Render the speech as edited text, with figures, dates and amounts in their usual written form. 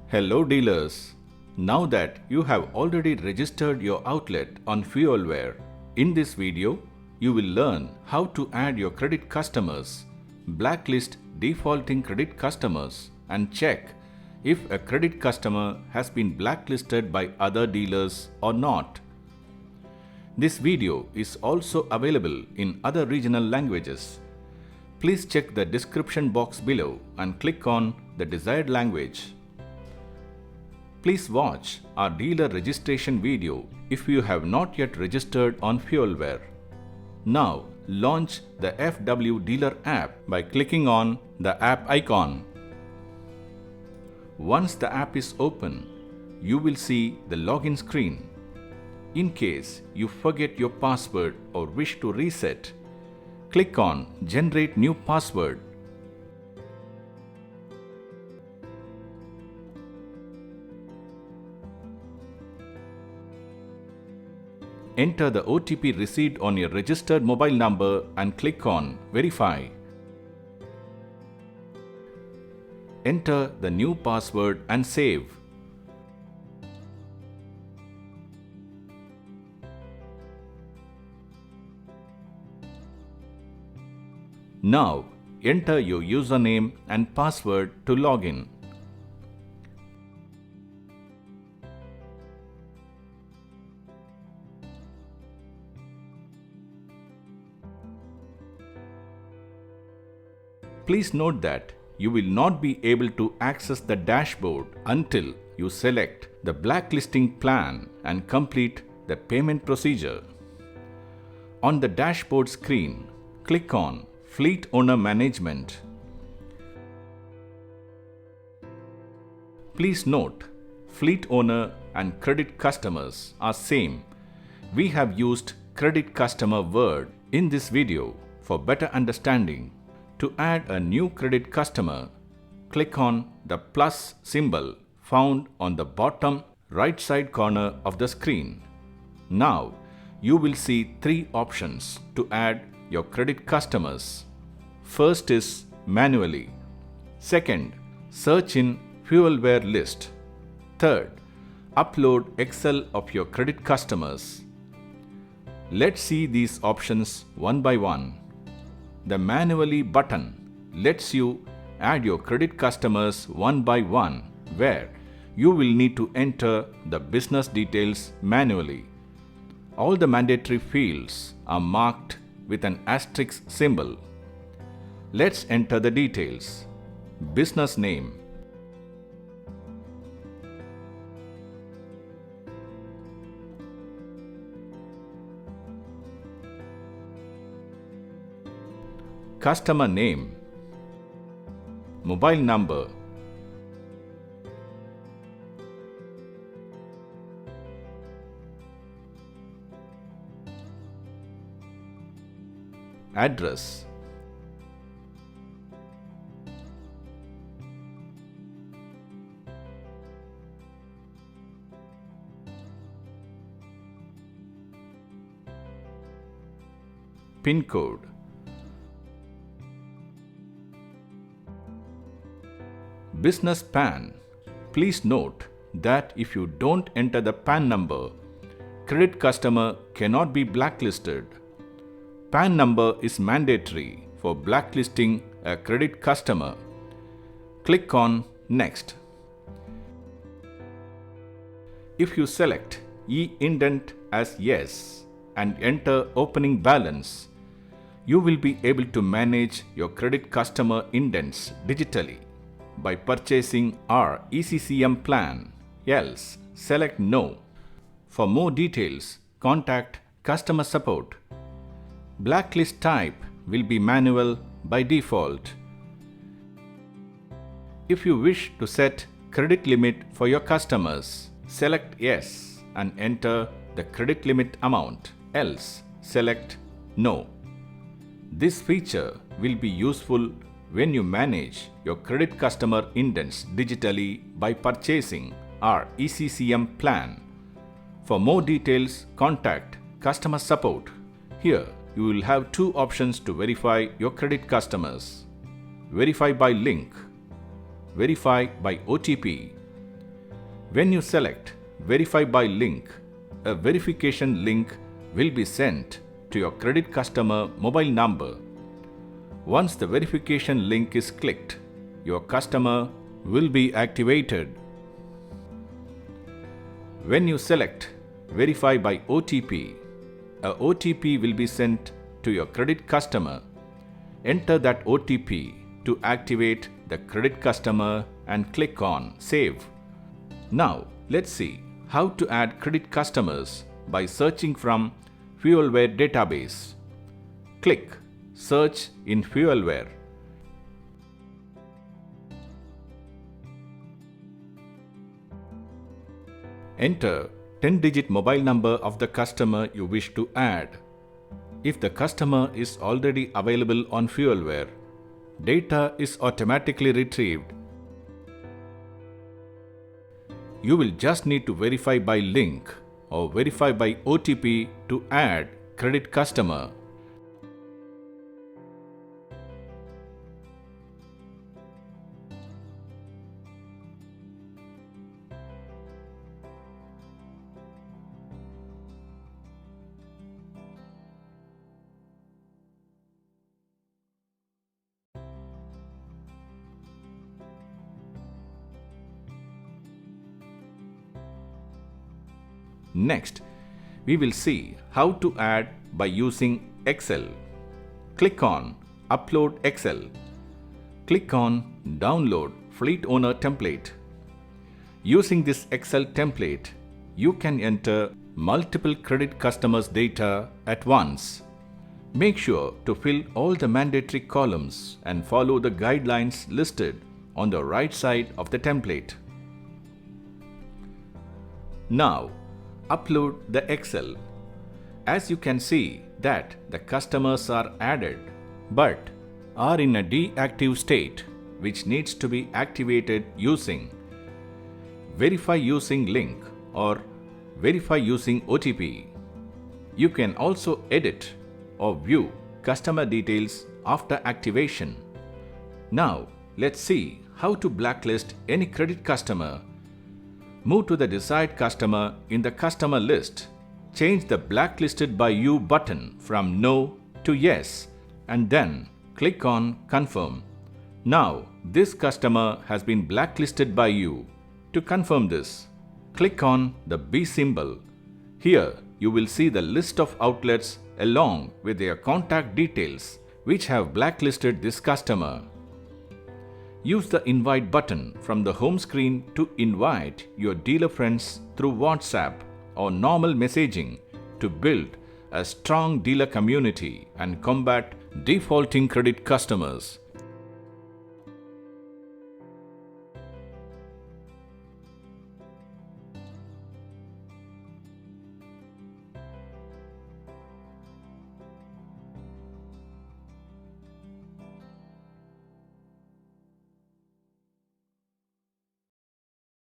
Hello dealers. Now that you have already registered your outlet on Fuelware, in this video you will learn how to add your credit customers, blacklist defaulting credit customers, and check if a credit customer has been blacklisted by other dealers or not. This video is also available in other regional languages. Please check the description box below and click on the desired language. Please watch our dealer registration video if you have not yet registered on Fuelware. Now launch the FW Dealer app by clicking on the app icon. Once the app is open, you will see the login screen. In case you forget your password or wish to reset, click on Generate New Password. Enter the OTP received on your registered mobile number and click on Verify. Enter the new password and save. Now enter your username and password to log in. Please note that you will not be able to access the dashboard until you select the blacklisting plan and complete the payment procedure. On the dashboard screen, click on Fleet Owner Management. Please note, fleet owner and credit customers are same. We have used credit customer word in this video for better understanding. To add a new credit customer, click on the plus symbol found on the bottom right side corner of the screen. Now you will see three options to add your credit customers. First is manually. Second, search in Fuelware list. Third, upload Excel of your credit customers. Let's see these options one by one. The manually button lets you add your credit customers one by one, where you will need to enter the business details manually. All the mandatory fields are marked with an asterisk symbol. Let's enter the details. Business name, customer name, mobile number, address, PIN code, business PAN. Please note that if you don't enter the PAN number, credit customer cannot be blacklisted. PAN number is mandatory for blacklisting a credit customer. Click on Next. If you select e-indent as yes and enter opening balance, you will be able to manage your credit customer indents digitally by purchasing our ECCM plan. Else, select No. For more details, contact customer support. Blacklist type will be manual by default. If you wish to set credit limit for your customers, select Yes and enter the credit limit amount. Else, select No. This feature will be useful when you manage your credit customer indents digitally by purchasing our ECCM plan. For more details, contact customer support. Here, you will have two options to verify your credit customers. Verify by link, verify by OTP. When you select Verify by link, a verification link will be sent to your credit customer mobile number. Once the verification link is clicked, your customer will be activated. When you select Verify by OTP, a OTP will be sent to your credit customer. Enter that OTP to activate the credit customer and click on Save. Now, let's see how to add credit customers by searching from Fuelware database. Click Search in Fuelware. Enter 10-digit mobile number of the customer you wish to add. If the customer is already available on Fuelware, data is automatically retrieved. You will just need to verify by link or verify by OTP to add credit customer. Next, we will see how to add by using Excel. Click on Upload Excel. Click on Download Fleet Owner Template. Using this Excel template, you can enter multiple credit customers' data at once. Make sure to fill all the mandatory columns and follow the guidelines listed on the right side of the template. Now, upload the Excel. As you can see that the customers are added but are in a deactive state which needs to be activated using Verify using link or Verify using OTP. You can also edit or view customer details after activation. Now, let's see how to blacklist any credit customer. Move to the Desired Customer in the customer list. Change the Blacklisted by You button from No to Yes and then click on Confirm. Now, this customer has been blacklisted by you. To confirm this, click on the B symbol. Here, you will see the list of outlets along with their contact details which have blacklisted this customer. Use the Invite button from the home screen to invite your dealer friends through WhatsApp or normal messaging to build a strong dealer community and combat defaulting credit customers.